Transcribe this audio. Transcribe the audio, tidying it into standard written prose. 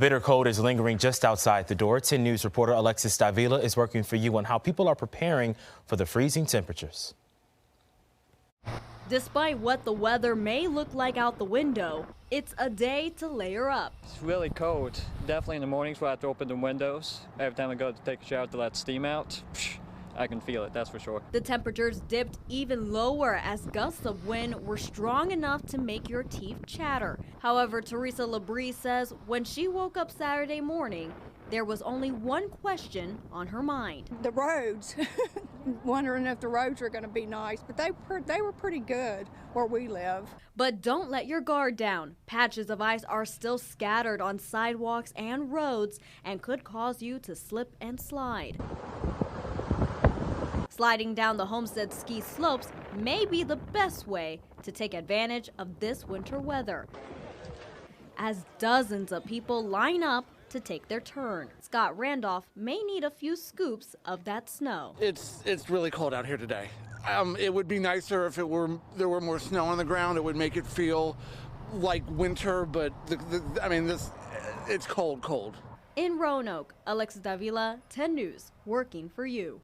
Bitter cold is lingering just outside the door. 10 News reporter Alexis Davila is working for you on how people are preparing for the freezing temperatures. Despite what the weather may look like out the window, it's a day to layer up. It's really cold. Definitely in the mornings where I have to open the windows. Every time I go to take a shower to let steam out, I can feel it, that's for sure. The temperatures dipped even lower as gusts of wind were strong enough to make your teeth chatter. However, Teresa Labrie says when she woke up Saturday morning, there was only one question on her mind. The roads. Wondering if the roads are going to be nice, but they were pretty good where we live. But don't let your guard down. Patches of ice are still scattered on sidewalks and roads and could cause you to slip and slide. Sliding down the Homestead ski slopes may be the best way to take advantage of this winter weather, as dozens of people line up to take their turn. Scott Randolph may need a few scoops of that snow. It's really cold out here today. It would be nicer if there were more snow on the ground. It would make it feel like winter, but it's cold. In Roanoke, Alexis Davila, 10 News, working for you.